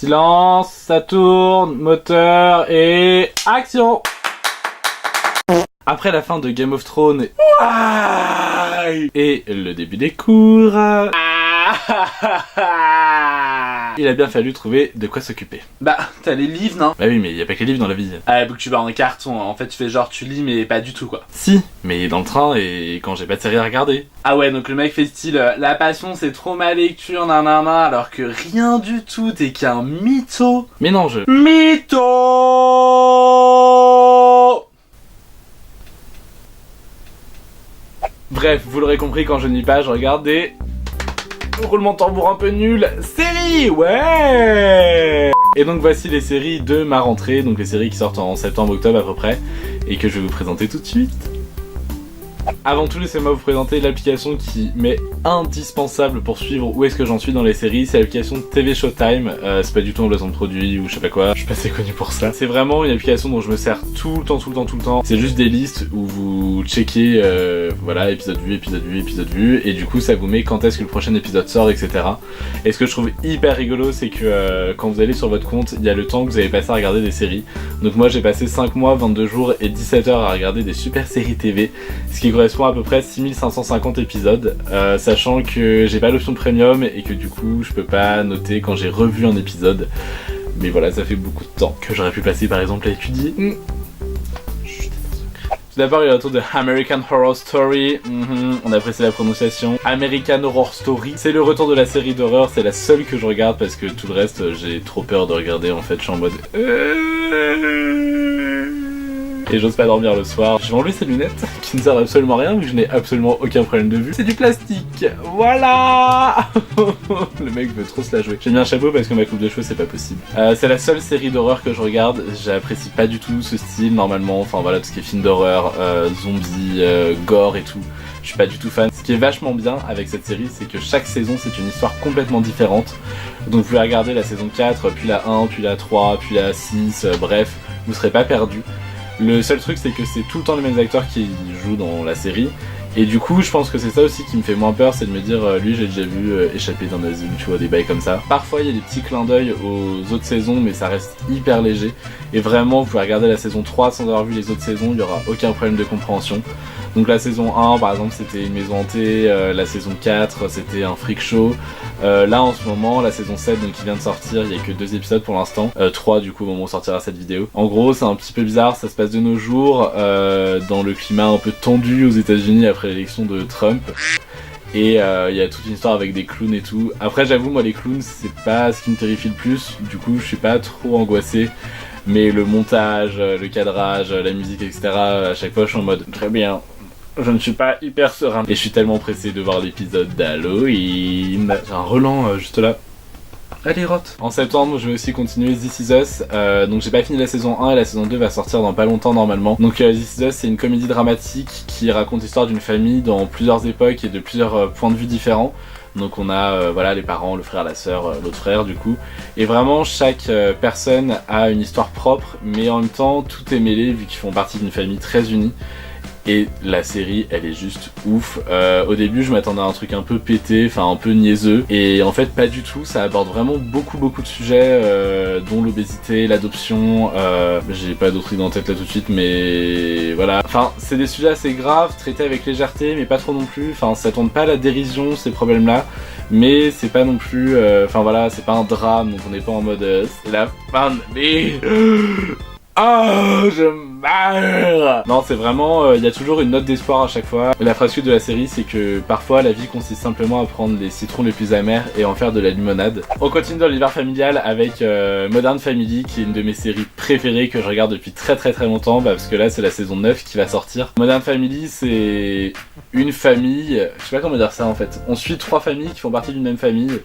Silence, ça tourne, moteur et action. Après la fin de Game of Thrones et le début des cours, il a bien fallu trouver de quoi s'occuper. Bah, t'as les livres, non? Bah oui, mais y a pas que les livres dans la vie. Ah, BookTuber en carton, en fait tu fais genre tu lis mais pas du tout quoi. Si, mais dans le train et quand j'ai pas de série à regarder. Ah ouais, donc le mec fait style la passion c'est trop ma lecture, nanana, alors que rien du tout, t'es qu'un mytho. Mais non, je... Mytho. Bref, vous l'aurez compris, quand je ne lis pas, je regarde des... roulement de tambour un peu nul, séries, ouais. Et donc voici les séries de ma rentrée, donc les séries qui sortent en septembre-octobre à peu près, et que je vais vous présenter tout de suite. Avant tout, laissez-moi vous présenter l'application qui m'est indispensable pour suivre où est-ce que j'en suis dans les séries. C'est l'application TV Showtime. C'est pas du tout un placement de produit ou je sais pas quoi. Je suis pas assez connu pour ça. C'est vraiment une application dont je me sers tout le temps. C'est juste des listes où vous checkez, voilà, épisode vu, et du coup ça vous met quand est-ce que le prochain épisode sort, etc. Et ce que je trouve hyper rigolo, c'est que quand vous allez sur votre compte, il y a le temps que vous avez passé à regarder des séries. Donc moi j'ai passé 5 mois, 22 jours et 17 heures à regarder des super séries TV, ce qui correspond à peu près 6550 épisodes, sachant que j'ai pas l'option premium et que du coup je peux pas noter quand j'ai revu un épisode. Mais voilà, ça fait beaucoup de temps que j'aurais pu passer par exemple à étudier. Tout d'abord, il y a le retour de American Horror Story, on apprécie la prononciation. American Horror Story, c'est le retour de la série d'horreur, c'est la seule que je regarde parce que tout le reste, j'ai trop peur de regarder en fait, je suis en mode... Et j'ose pas dormir le soir. Je vais enlever ces lunettes qui ne servent absolument à rien vu que je n'ai absolument aucun problème de vue. C'est du plastique, voilà. Le mec veut trop se la jouer. J'ai mis un chapeau parce que ma coupe de cheveux c'est pas possible. C'est la seule série d'horreur que je regarde. J'apprécie pas du tout ce style normalement. Enfin voilà, tout ce qui est film d'horreur, zombies, gore et tout. Je suis pas du tout fan. Ce qui est vachement bien avec cette série, c'est que chaque saison c'est une histoire complètement différente. Donc vous pouvez regarder la saison 4, puis la 1, puis la 3, puis la 6, bref, vous serez pas perdu. Le seul truc c'est que c'est tout le temps les mêmes acteurs qui jouent dans la série. Et du coup je pense que c'est ça aussi qui me fait moins peur, c'est de me dire lui j'ai déjà vu échapper d'un asile, tu vois, des bails comme ça. Parfois il y a des petits clins d'œil aux autres saisons mais ça reste hyper léger. Et vraiment vous pouvez regarder la saison 3 sans avoir vu les autres saisons, il n'y aura aucun problème de compréhension. Donc la saison 1 par exemple c'était une maison hantée, la saison 4 c'était un freak show. Là en ce moment la saison 7 donc qui vient de sortir, il n'y a que 2 épisodes pour l'instant, 3 du coup au moment où sortira cette vidéo. En gros c'est un petit peu bizarre, ça se passe de nos jours dans le climat un peu tendu aux États-Unis après l'élection de Trump. Et il y a toute une histoire avec des clowns et tout. Après j'avoue moi les clowns c'est pas ce qui me terrifie le plus, du coup je suis pas trop angoissé. Mais le montage, le cadrage, la musique etc, à chaque fois je suis en mode très bien. Je ne suis pas hyper serein. Et je suis tellement pressé de voir l'épisode d'Halloween. J'ai un Roland juste là. Allez, rote. En septembre, je vais aussi continuer This Is Us. Donc j'ai pas fini la saison 1 et la saison 2 va sortir dans pas longtemps normalement. Donc This Is Us, c'est une comédie dramatique qui raconte l'histoire d'une famille dans plusieurs époques et de plusieurs points de vue différents. Donc on a voilà, les parents, le frère, la sœur, l'autre frère du coup. Et vraiment chaque personne a une histoire propre, mais en même temps tout est mêlé vu qu'ils font partie d'une famille très unie. Et la série elle est juste ouf. Au début je m'attendais à un truc un peu pété, enfin un peu niaiseux. Et en fait pas du tout, ça aborde vraiment beaucoup de sujets dont l'obésité, l'adoption. J'ai pas d'autres idées en tête là tout de suite mais voilà. Enfin c'est des sujets assez graves, traités avec légèreté mais pas trop non plus. Enfin ça tourne pas à la dérision ces problèmes là. Mais c'est pas non plus, enfin voilà, c'est pas un drame donc on n'est pas en mode c'est la fin de vie. Oh, je meurs. Non, c'est vraiment, il y a toujours une note d'espoir à chaque fois. La phrase culte de la série, c'est que parfois la vie consiste simplement à prendre les citrons les plus amers et en faire de la limonade. On continue dans l'univers familial avec Modern Family, qui est une de mes séries préférées que je regarde depuis très longtemps, parce que là c'est la saison 9 qui va sortir. Modern Family, c'est une famille, je sais pas comment dire ça en fait. On suit 3 familles qui font partie d'une même famille.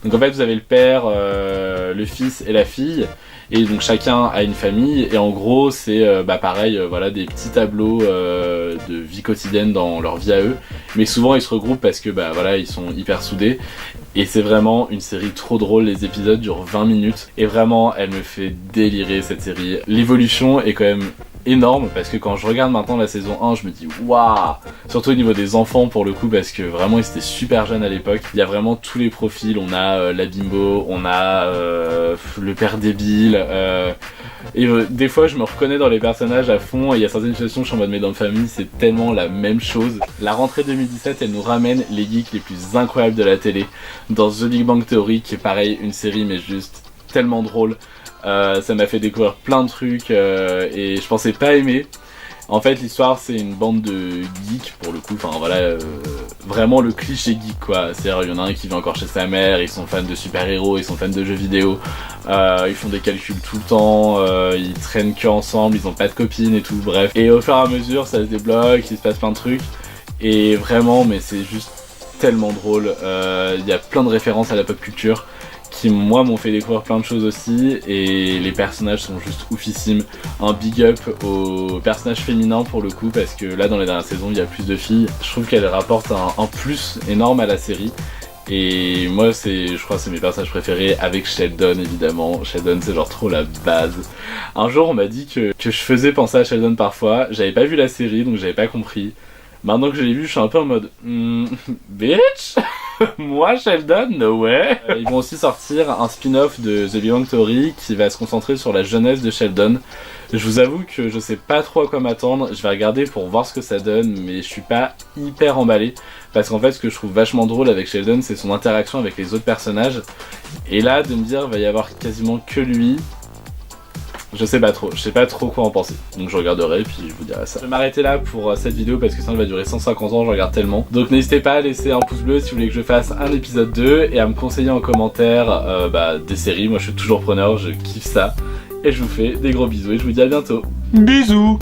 Donc en fait vous avez le père, le fils et la fille. Et donc chacun a une famille et en gros c'est pareil, voilà, des petits tableaux de vie quotidienne dans leur vie à eux. Mais souvent ils se regroupent parce que voilà, ils sont hyper soudés. Et c'est vraiment une série trop drôle, les épisodes durent 20 minutes. Et vraiment elle me fait délirer cette série. L'évolution est quand même énorme parce que quand je regarde maintenant la saison 1, je me dis waouh, surtout au niveau des enfants pour le coup, parce que vraiment ils étaient super jeunes à l'époque. Il y a vraiment tous les profils, on a la bimbo, on a le père débile, et des fois je me reconnais dans les personnages à fond, et il y a certaines situations où je suis en mode mais dans Family c'est tellement la même chose. La rentrée 2017 elle nous ramène les geeks les plus incroyables de la télé dans The Big Bang Theory, qui est pareil une série mais juste tellement drôle. Ça m'a fait découvrir plein de trucs et je pensais pas aimer. En fait l'histoire c'est une bande de geeks pour le coup, enfin voilà, vraiment le cliché geek quoi. C'est-à-dire il y en a un qui vit encore chez sa mère, ils sont fans de super-héros, ils sont fans de jeux vidéo, ils font des calculs tout le temps, ils traînent que ensemble, ils ont pas de copines et tout, bref. Et au fur et à mesure ça se débloque, il se passe plein de trucs, et vraiment mais c'est juste tellement drôle, il y a plein de références à la pop culture qui moi m'ont fait découvrir plein de choses aussi, et les personnages sont juste oufissimes. Un big up aux personnages féminins pour le coup, parce que là dans les dernières saisons il y a plus de filles, je trouve qu'elles rapportent un plus énorme à la série. Et moi je crois que c'est mes personnages préférés, avec Sheldon évidemment. Sheldon c'est genre trop la base. Un jour on m'a dit que je faisais penser à Sheldon parfois, j'avais pas vu la série donc j'avais pas compris. Maintenant que je l'ai vu, je suis un peu en mode bitch. Moi, Sheldon, no way. Ils vont aussi sortir un spin-off de The Big Bang Theory qui va se concentrer sur la jeunesse de Sheldon. Je vous avoue que je sais pas trop à quoi m'attendre, je vais regarder pour voir ce que ça donne, mais je suis pas hyper emballé, parce qu'en fait ce que je trouve vachement drôle avec Sheldon c'est son interaction avec les autres personnages, et là de me dire il va y avoir quasiment que lui, je sais pas trop quoi en penser, donc je regarderai et puis je vous dirai ça. Je vais m'arrêter là pour cette vidéo parce que sinon elle va durer 150 ans, je regarde tellement. Donc n'hésitez pas à laisser un pouce bleu si vous voulez que je fasse un épisode 2 et à me conseiller en commentaire des séries, moi je suis toujours preneur, je kiffe ça. Et je vous fais des gros bisous et je vous dis à bientôt. Bisous.